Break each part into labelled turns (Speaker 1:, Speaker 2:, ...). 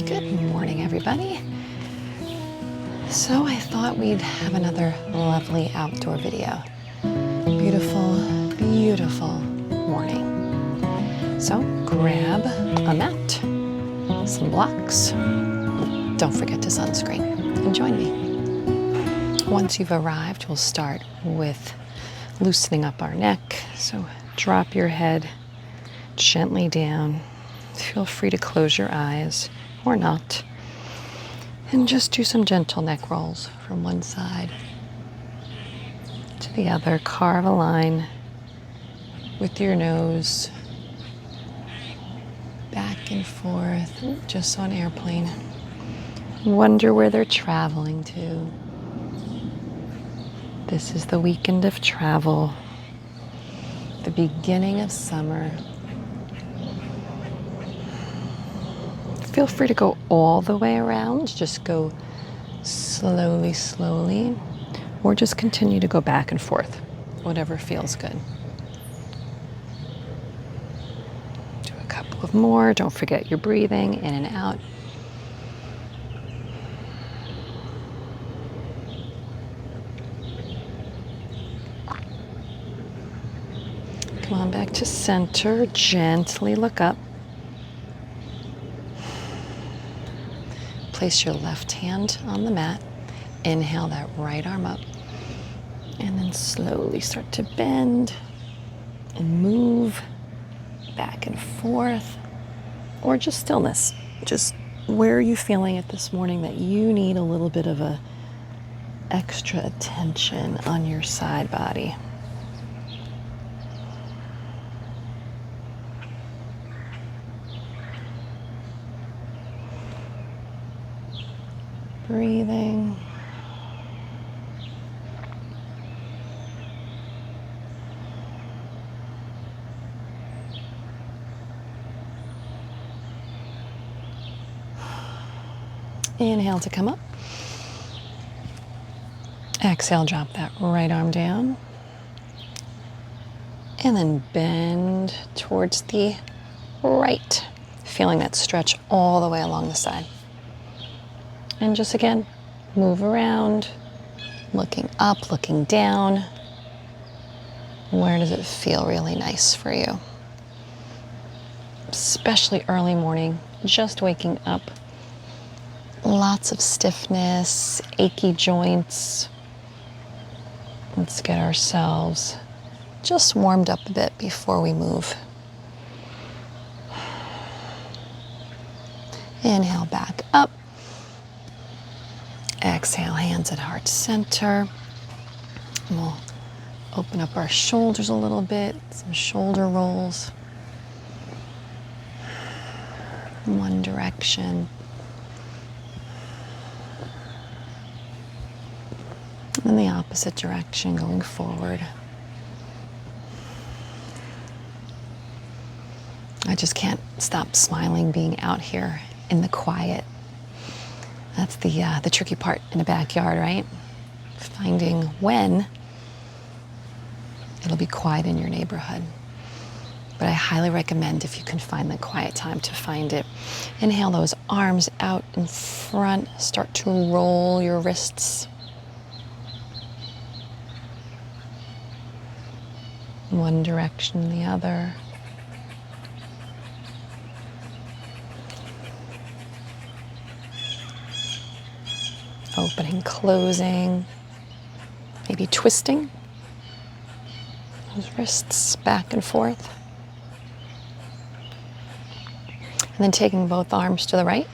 Speaker 1: Good morning, everybody. So I thought we'd have another lovely outdoor video. Beautiful, beautiful morning. So grab a mat, some blocks. Don't forget to sunscreen and join me. Once you've arrived, we'll start with loosening up our neck. So drop your head gently down. Feel free to close your eyes or not. And just do some gentle neck rolls from one side to the other. Carve a line with your nose back and forth, just on an airplane. Wonder where they're traveling to. This is the weekend of travel, the beginning of summer. Feel free to go all the way around. Just go slowly, slowly, or just continue to go back and forth, whatever feels good. Do a couple of more. Don't forget your breathing in and out. Come on back to center. Gently look up. Place your left hand on the mat. Inhale that right arm up. And then slowly start to bend and move back and forth. Or just stillness. Just where are you feeling it this morning that you need a little bit of a extra attention on your side body. Breathing. Inhale to come up. Exhale, drop that right arm down. And then bend towards the right, feeling that stretch all the way along the side. And just again, move around, looking up, looking down. Where does it feel really nice for you? Especially early morning, just waking up. Lots of stiffness, achy joints. Let's get ourselves just warmed up a bit before we move. Inhale back up. Exhale, hands at heart center. And we'll open up our shoulders a little bit, some shoulder rolls. One direction. And the opposite direction going forward. I just can't stop smiling being out here in the quiet. That's the tricky part in the backyard, right? Finding when it'll be quiet in your neighborhood. But I highly recommend, if you can find the quiet time, to find it. Inhale those arms out in front. Start to roll your wrists. One direction, the other. Opening, closing, maybe twisting those wrists back and forth. And then taking both arms to the right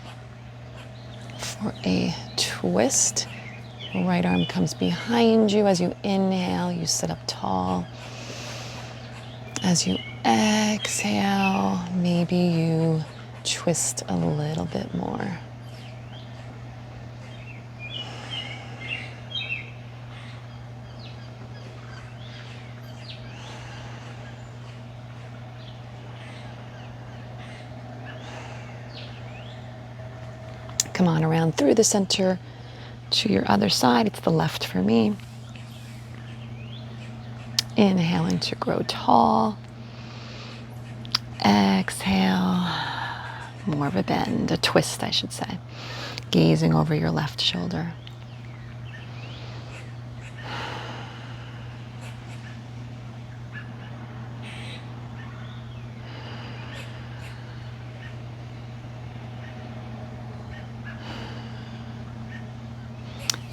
Speaker 1: for a twist. Right arm comes behind you. As you inhale, you sit up tall. As you exhale, maybe you twist a little bit more. Come on around through the center to your other side. It's the left for me. Inhaling to grow tall. Exhale, more of a bend, a twist, I should say. Gazing over your left shoulder.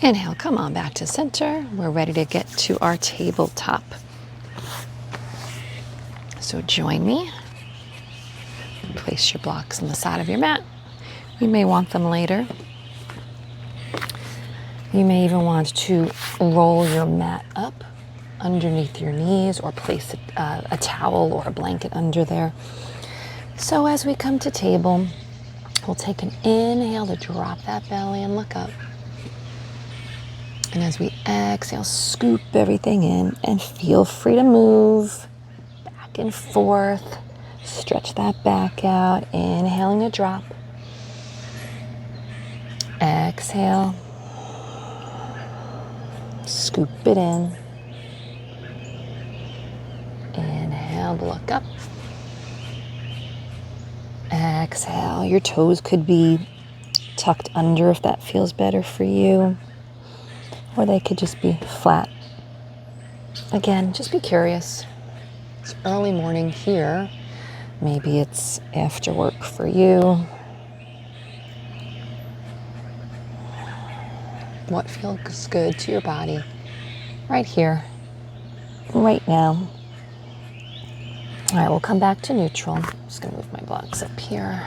Speaker 1: Inhale, come on back to center. We're ready to get to our tabletop. So join me. Place your blocks on the side of your mat. You may want them later. You may even want to roll your mat up underneath your knees or place a towel or a blanket under there. So as we come to table, we'll take an inhale to drop that belly and look up. And as we exhale, scoop everything in and feel free to move back and forth. Stretch that back out, inhaling a drop. Exhale. Scoop it in. Inhale to look up. Exhale. Your toes could be tucked under if that feels better for you. Or they could just be flat. Again, just be curious. It's early morning here. Maybe it's after work for you. What feels good to your body right here, right now. All right, we'll come back to neutral. I'm just going to move my blocks up here.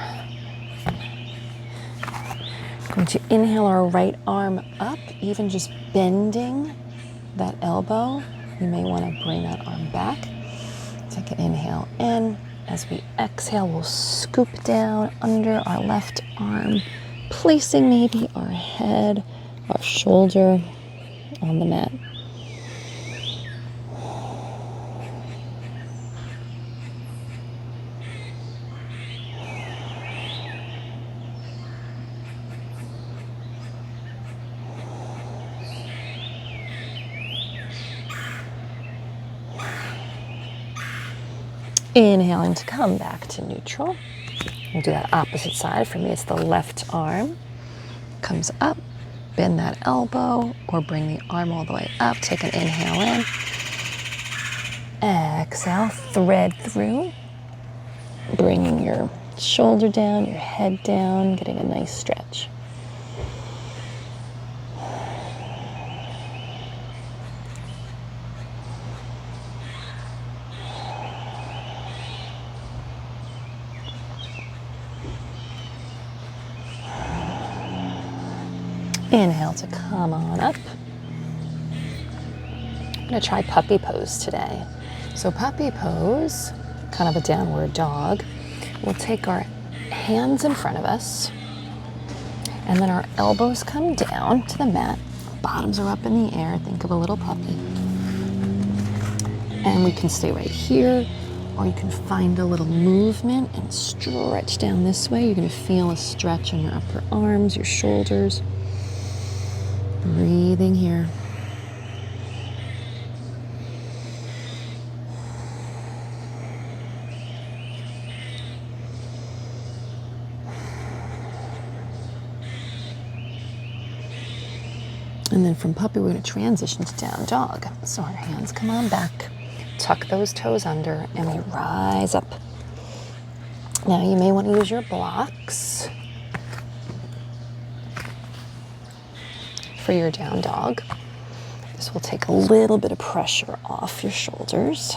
Speaker 1: Going to inhale our right arm up, even just bending that elbow. You may want to bring that arm back. Take an inhale in. As we exhale, we'll scoop down under our left arm, placing maybe our head, our shoulder on the mat. Inhaling to come back to neutral. We'll do that opposite side. For me, it's the left arm. Comes up, bend that elbow, or bring the arm all the way up. Take an inhale in. Exhale, thread through. Bringing your shoulder down, your head down, getting a nice stretch. Inhale to come on up. I'm going to try puppy pose today. So puppy pose, kind of a downward dog. We'll take our hands in front of us, and then our elbows come down to the mat. Bottoms are up in the air. Think of a little puppy. And we can stay right here, or you can find a little movement and stretch down this way. You're going to feel a stretch on your upper arms, your shoulders. Breathing here. And then from puppy, we're going to transition to down dog. So our hands come on back, tuck those toes under, and we rise up. Now you may want to use your blocks for your down dog. This will take a little bit of pressure off your shoulders,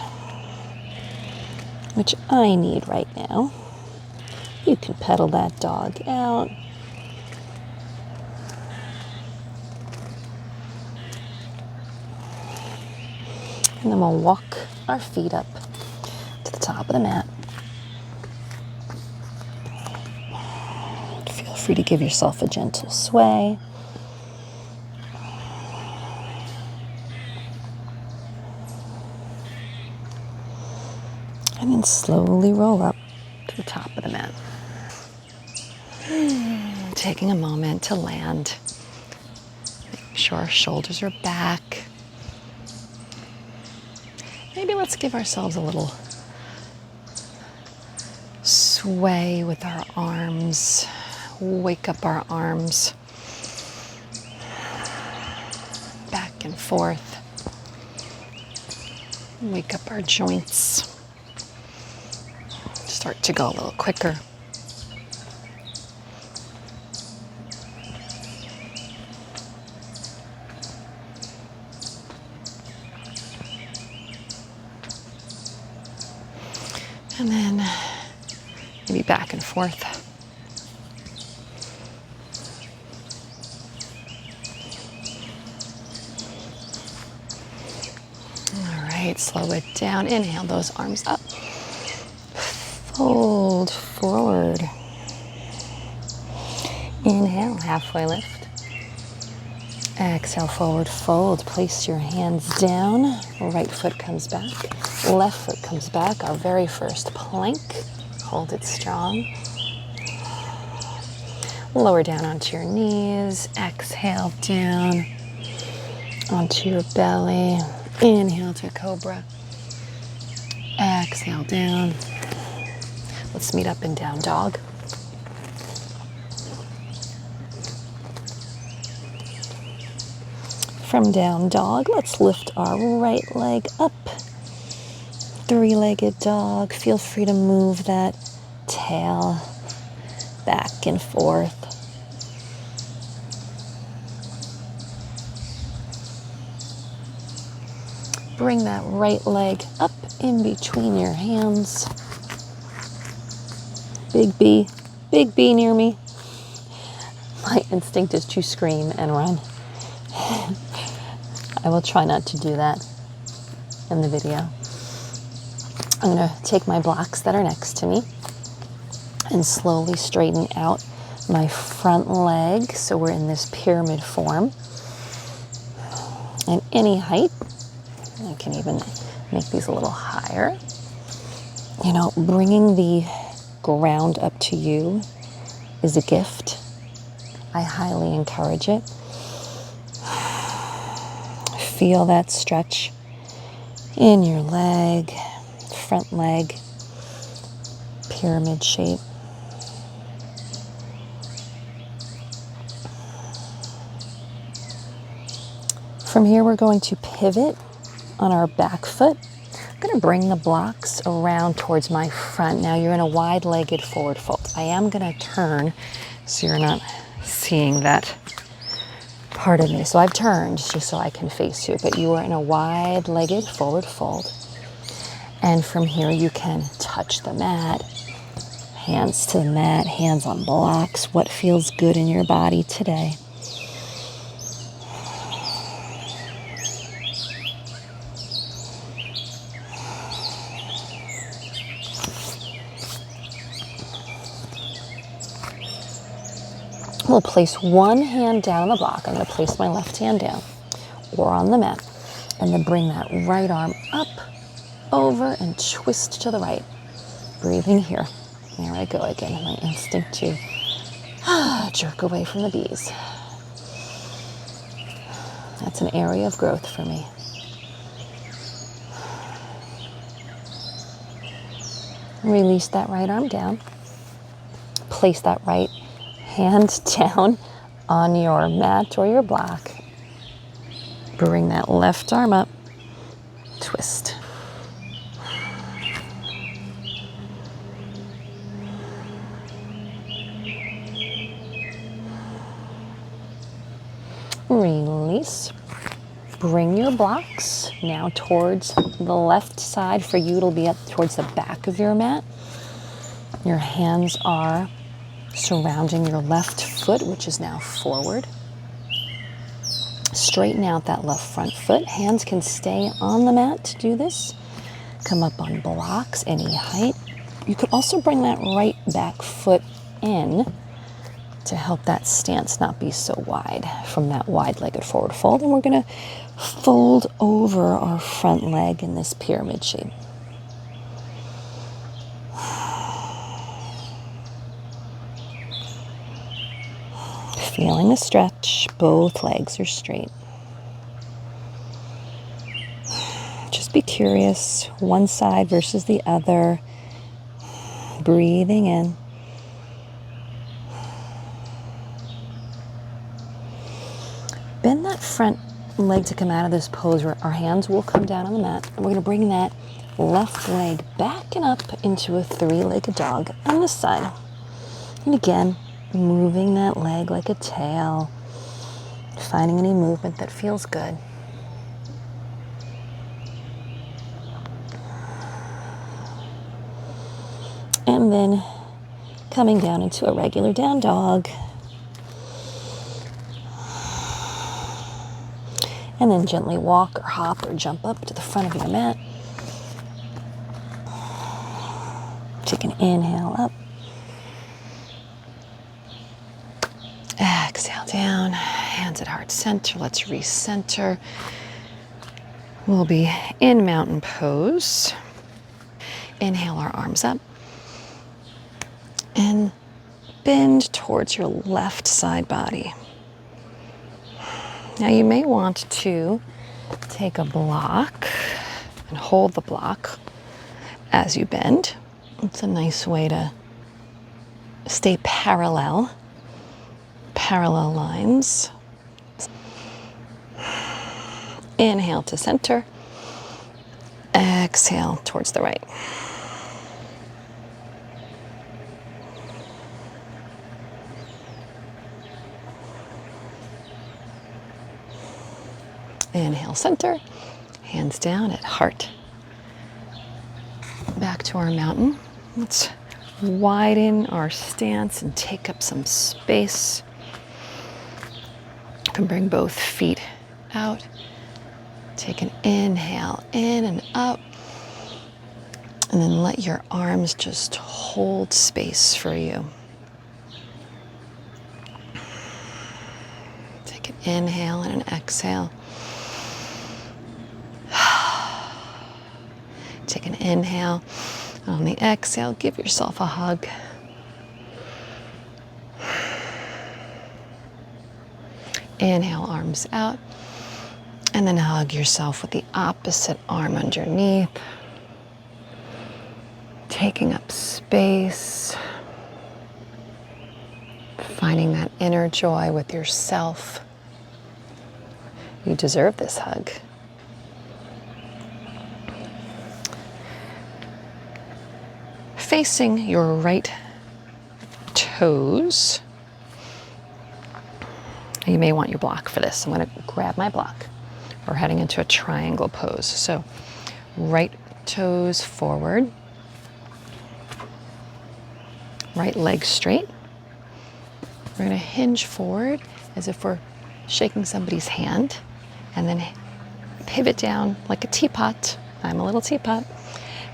Speaker 1: which I need right now. You can pedal that dog out. And then we'll walk our feet up to the top of the mat. Feel free to give yourself a gentle sway. And then slowly roll up to the top of the mat. Taking a moment to land. Make sure our shoulders are back. Maybe let's give ourselves a little sway with our arms, wake up our arms, back and forth, wake up our joints, start to go a little quicker. And then maybe back and forth. All right, slow it down. Inhale those arms up. Fold forward. Inhale, halfway lift. Exhale, forward fold. Place your hands down. Right foot comes back. Left foot comes back. Our very first plank. Hold it strong. Lower down onto your knees. Exhale down onto your belly. Inhale to cobra. Exhale down. Let's meet up in down dog. From down dog, let's lift our right leg up. Three-legged dog. Feel free to move that tail back and forth. Bring that right leg up in between your hands. Big B near me. My instinct is to scream and run. I will try not to do that in the video. I'm going to take my blocks that are next to me and slowly straighten out my front leg. So we're in this pyramid form. And any height, I can even make these a little higher. You know, bringing the ground up to you is a gift. I highly encourage it. Feel that stretch in your leg, front leg, pyramid shape. From here, we're going to pivot on our back foot. I'm going to bring the blocks around towards my front. Now you're in a wide-legged forward fold. I am going to turn so you're not seeing that part of me. So I've turned just so I can face you, but you are in a wide-legged forward fold. And from here you can touch the mat, hands to the mat, hands on blocks. What feels good in your body today? We'll place one hand down on the block. I'm going to place my left hand down or on the mat and then bring that right arm up, over, and twist to the right. Breathing here. There I go again. My instinct to jerk away from the bees. That's an area of growth for me. Release that right arm down. Place that right hand down on your mat or your block. Bring that left arm up. Twist. Release. Bring your blocks now towards the left side. For you, it'll be up towards the back of your mat. Your hands are surrounding your left foot, which is now forward. Straighten out that left front foot. Hands can stay on the mat to do this. Come up on blocks, any height. You could also bring that right back foot in to help that stance not be so wide from that wide-legged forward fold. And we're going to fold over our front leg in this pyramid shape. Feeling the stretch, both legs are straight. Just be curious, one side versus the other. Breathing in. Bend that front leg to come out of this pose where our hands will come down on the mat. And we're going to bring that left leg back and up into a three-legged dog on this side. And again, moving that leg like a tail, finding any movement that feels good. And then coming down into a regular down dog. And then gently walk or hop or jump up to the front of your mat. Take an inhale up. Exhale down, hands at heart center. Let's recenter. We'll be in mountain pose. Inhale our arms up. And bend towards your left side body. Now you may want to take a block and hold the block as you bend. It's a nice way to stay parallel lines. Inhale to center. Exhale towards the right. Inhale, center, hands down at heart. Back to our mountain. Let's widen our stance and take up some space. You can bring both feet out. Take an inhale in and up. And then let your arms just hold space for you. Take an inhale and an exhale. Take an inhale. On the exhale, give yourself a hug. Inhale, arms out. And then hug yourself with the opposite arm underneath. Taking up space. Finding that inner joy with yourself. You deserve this hug. Facing your right toes. You may want your block for this. I'm going to grab my block. We're heading into a triangle pose. So right toes forward. Right leg straight. We're going to hinge forward as if we're shaking somebody's hand. And then pivot down like a teapot. I'm a little teapot.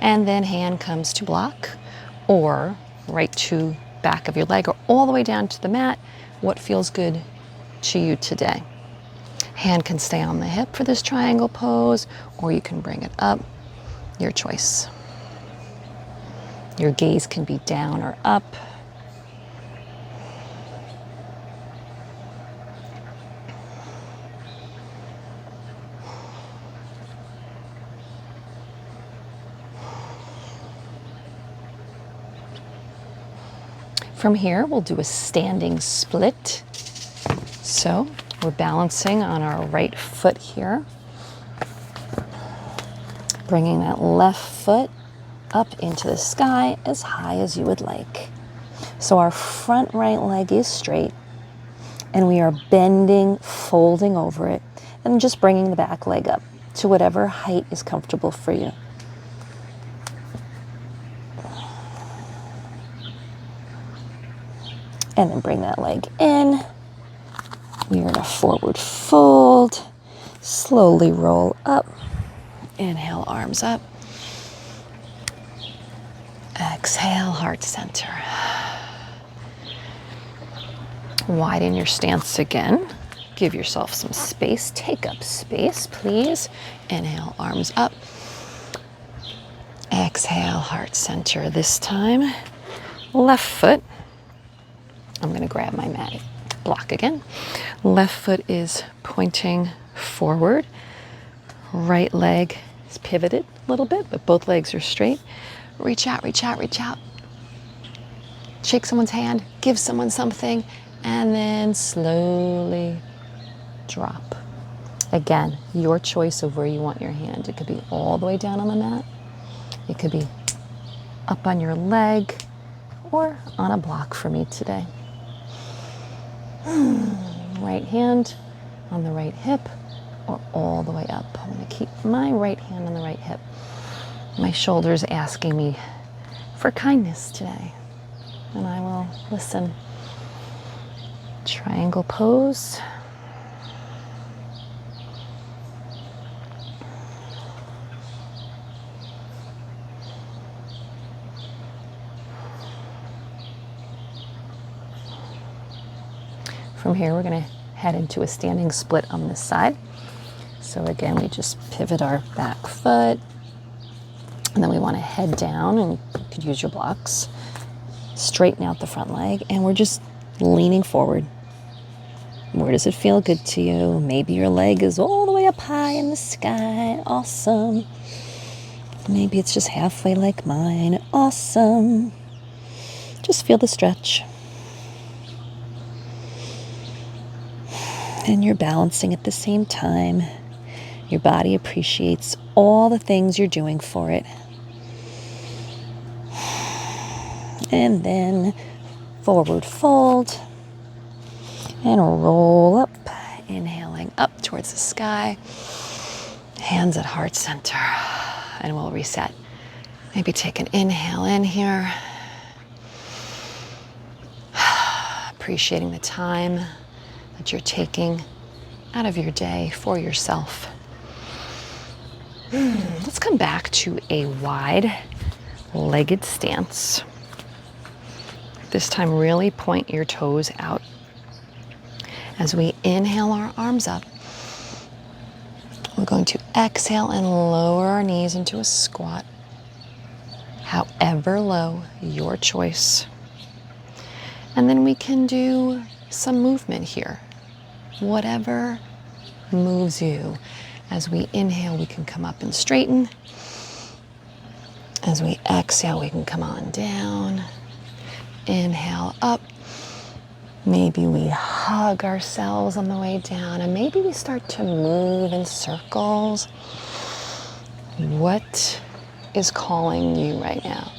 Speaker 1: And then hand comes to block. Or right to back of your leg, or all the way down to the mat. What feels good to you today? Hand can stay on the hip for this triangle pose, or you can bring it up. Your choice. Your gaze can be down or up. From here, we'll do a standing split. So we're balancing on our right foot here. Bringing that left foot up into the sky as high as you would like. So our front right leg is straight, and we are bending, folding over it, and just bringing the back leg up to whatever height is comfortable for you. And then bring that leg in. We are in a forward fold. Slowly roll up. Inhale, arms up. Exhale, heart center. Widen your stance again. Give yourself some space. Take up space, please. Inhale, arms up. Exhale, heart center. This time, left foot. I'm going to grab my mat block again. Left foot is pointing forward. Right leg is pivoted a little bit, but both legs are straight. Reach out, reach out, reach out. shake someone's hand, give someone something, and then slowly drop. Again, your choice of where you want your hand. It could be all the way down on the mat. It could be up on your leg or on a block for me today. Right hand on the right hip or all the way up. I'm going to keep my right hand on the right hip. My shoulder's asking me for kindness today, and I will listen. Triangle pose. From here, we're going to head into a standing split on this side. So again, we just pivot our back foot, and then we want to head down, and you could use your blocks. Straighten out the front leg, and we're just leaning forward. Where does it feel good to you? Maybe your leg is all the way up high in the sky. Awesome. Maybe it's just halfway like mine. Awesome. Just feel the stretch. And you're balancing at the same time. Your body appreciates all the things you're doing for it. And then forward fold and roll up, inhaling up towards the sky. Hands at heart center, and we'll reset. Maybe take an inhale in here. Appreciating the time that you're taking out of your day for yourself. Let's come back to a wide-legged stance. This time, really point your toes out. As we inhale our arms up, we're going to exhale and lower our knees into a squat. However low, your choice. And then we can do some movement here. Whatever moves you. As we inhale, we can come up and straighten. As we exhale, we can come on down. Inhale up. Maybe we hug ourselves on the way down, and maybe we start to move in circles. What is calling you right now?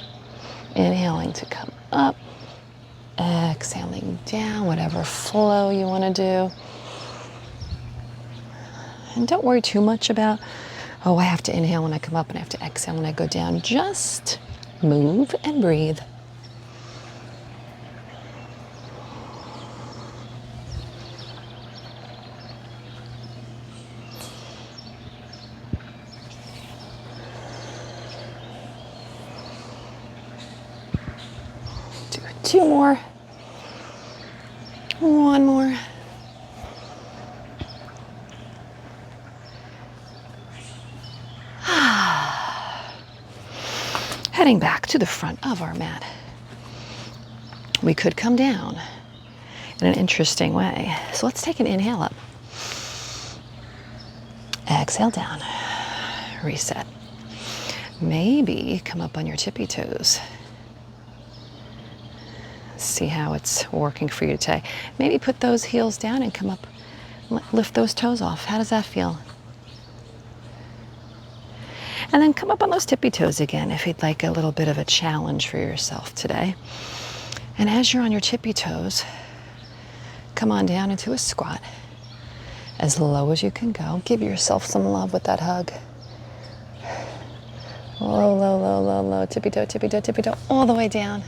Speaker 1: Inhaling to come up, exhaling down, whatever flow you want to do. And don't worry too much about, oh, I have to inhale when I come up and I have to exhale when I go down. Just move and breathe. Do 2 more. 1 more. Heading back to the front of our mat. We could come down in an interesting way. So let's take an inhale up. Exhale down. Reset. Maybe come up on your tippy toes. See how it's working for you today. Maybe put those heels down and come up, lift those toes off. How does that feel? And then come up on those tippy toes again if you'd like a little bit of a challenge for yourself today. And as you're on your tippy toes, come on down into a squat. As low as you can go. Give yourself some love with that hug. Low, low, low, low, low. Tippy toe, tippy toe, tippy toe. All the way down.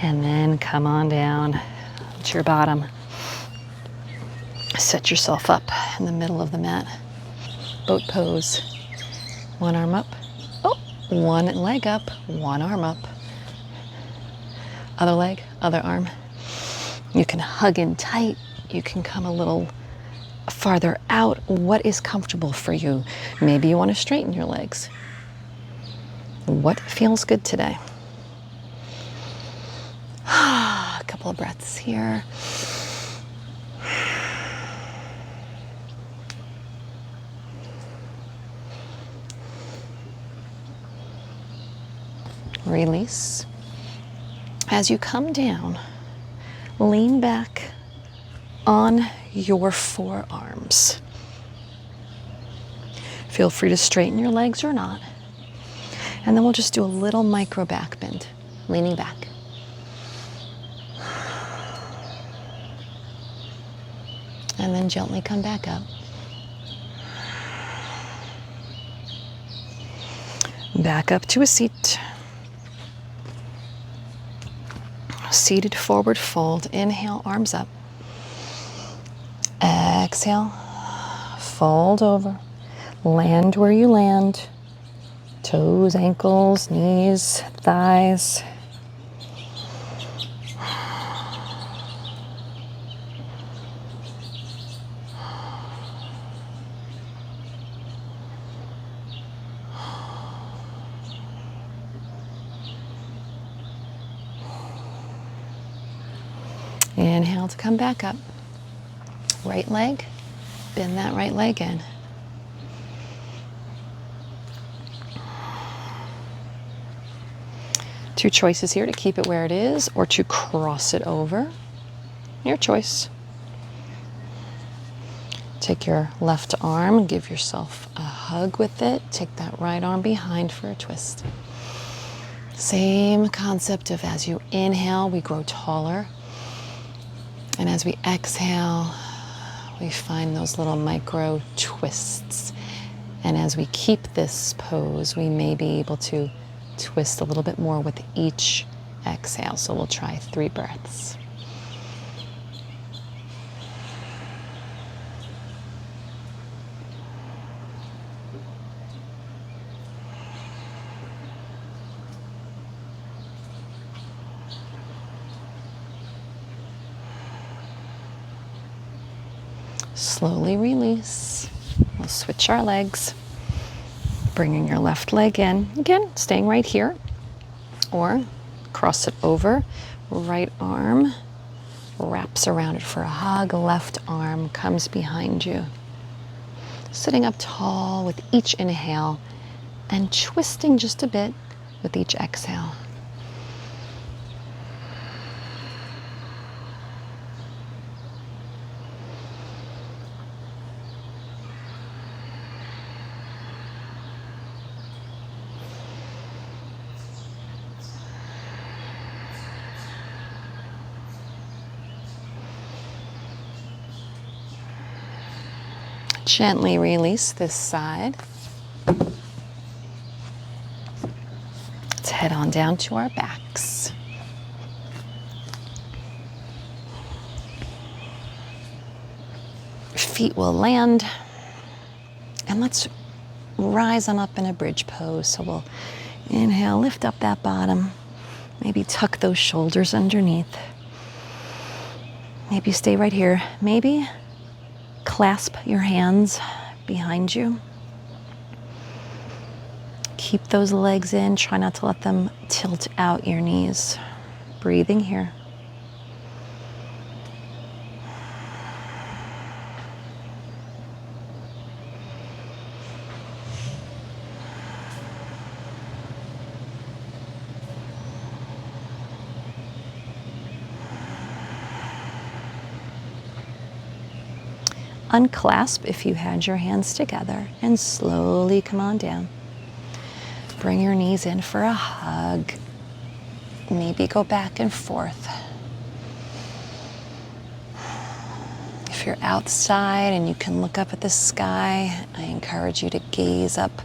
Speaker 1: And then come on down to your bottom. Set yourself up in the middle of the mat. Boat pose. One arm up. Oh, one leg up, one arm up. Other leg, other arm. You can hug in tight. You can come a little farther out. What is comfortable for you? Maybe you want to straighten your legs. What feels good today? A couple of breaths here. Release. As you come down, lean back on your forearms. Feel free to straighten your legs or not. And then we'll just do a little micro back bend, leaning back. And then gently come back up. Back up to a seat. Seated forward fold. Inhale, arms up. Exhale, fold over. Land where you land. Toes, ankles, knees, thighs. Inhale to come back up. Right leg, bend that right leg in. Two choices here, to keep it where it is or to cross it over. Your choice. Take your left arm, give yourself a hug with it. Take that right arm behind for a twist. Same concept of as you inhale, we grow taller. And as we exhale, we find those little micro twists. And as we keep this pose, we may be able to twist a little bit more with each exhale. So we'll try 3 breaths. Slowly release. We'll switch our legs. Bringing your left leg in. Again, staying right here. Or cross it over. Right arm wraps around it for a hug. Left arm comes behind you. Sitting up tall with each inhale and twisting just a bit with each exhale. Gently release this side. Let's head on down to our backs. Feet will land. And let's rise on up in a bridge pose. So we'll inhale, lift up that bottom. Maybe tuck those shoulders underneath. Maybe stay right here. Maybe clasp your hands behind you. Keep those legs in. Try not to let them tilt out your knees. Breathing here. Unclasp if you had your hands together and slowly come on down. Bring your knees in for a hug. Maybe go back and forth. If you're outside and you can look up at the sky, I encourage you to gaze up.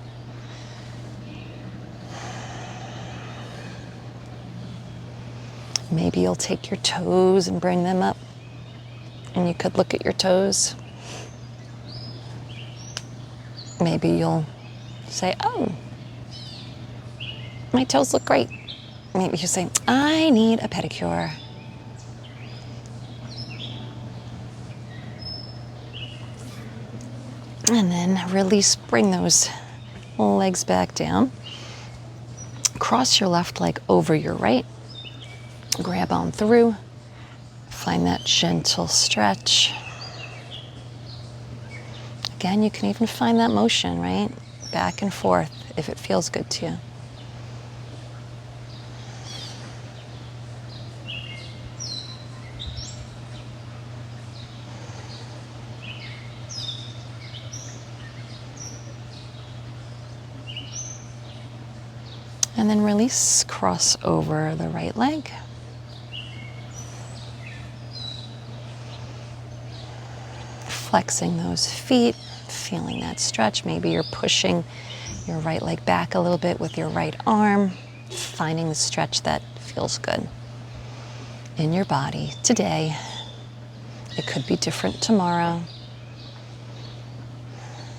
Speaker 1: Maybe you'll take your toes and bring them up, and you could look at your toes. Maybe you'll say, oh, my toes look great. Maybe you say, I need a pedicure. And then release, bring those legs back down. Cross your left leg over your right. Grab on through. Find that gentle stretch. Again, you can even find that motion, right? Back and forth if it feels good to you. And then release, cross over the right leg. Flexing those feet, feeling that stretch. Maybe you're pushing your right leg back a little bit with your right arm, finding the stretch that feels good in your body today. It could be different tomorrow.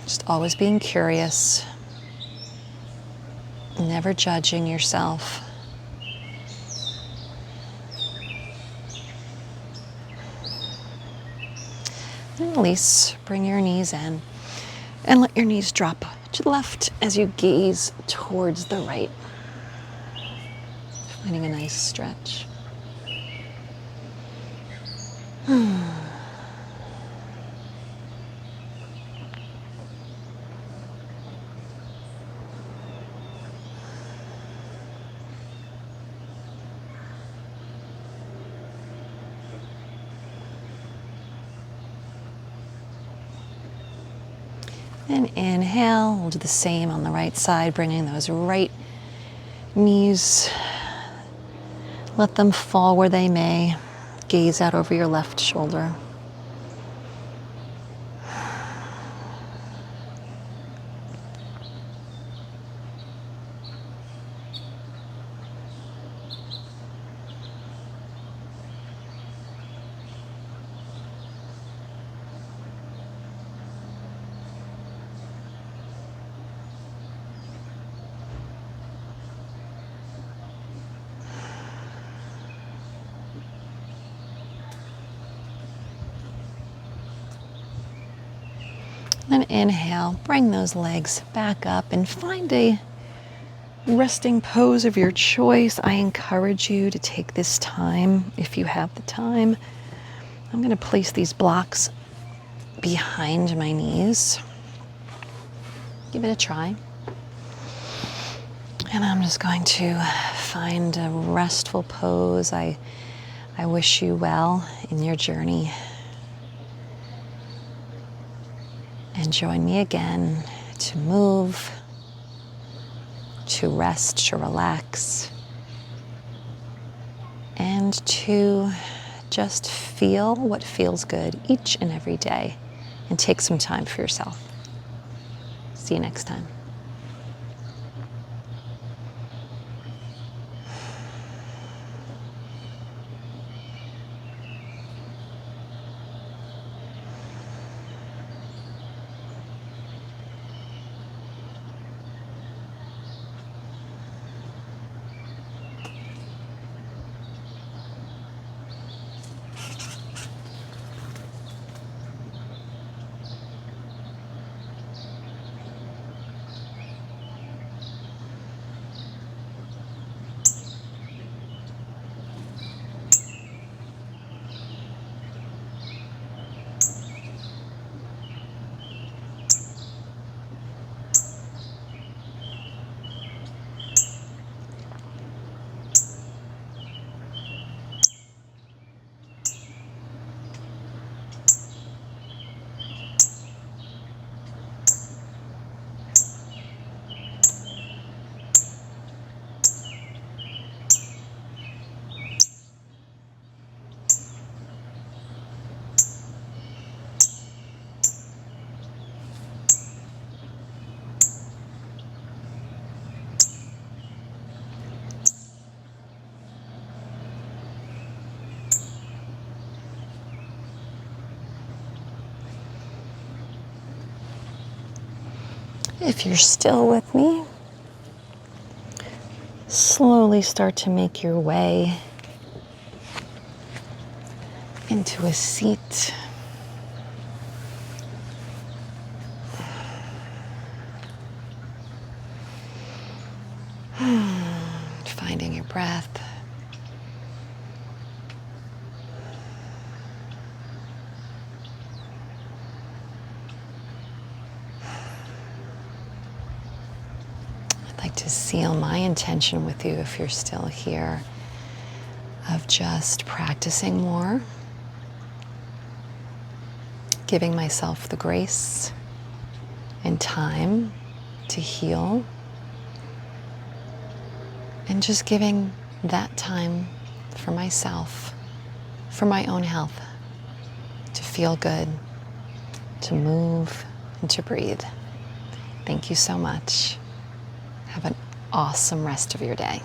Speaker 1: Just always being curious, never judging yourself. And release, bring your knees in, and let your knees drop to the left as you gaze towards the right. Finding a nice stretch. And inhale, we'll do the same on the right side, bringing those right knees, let them fall where they may. Gaze out over your left shoulder. Then inhale, bring those legs back up and find a resting pose of your choice. I encourage you to take this time if you have the time. I'm going to place these blocks behind my knees. Give it a try. And I'm just going to find a restful pose. I wish you well in your journey. And join me again to move, to rest, to relax, and to just feel what feels good each and every day, and take some time for yourself. See you next time. If you're still with me, slowly start to make your way into a seat. Finding your breath. I'd like to seal my intention with you, if you're still here, of just practicing more, giving myself the grace and time to heal, And just giving that time for myself, for my own health, to feel good, to move, and to breathe. Thank you so much. Have an awesome rest of your day.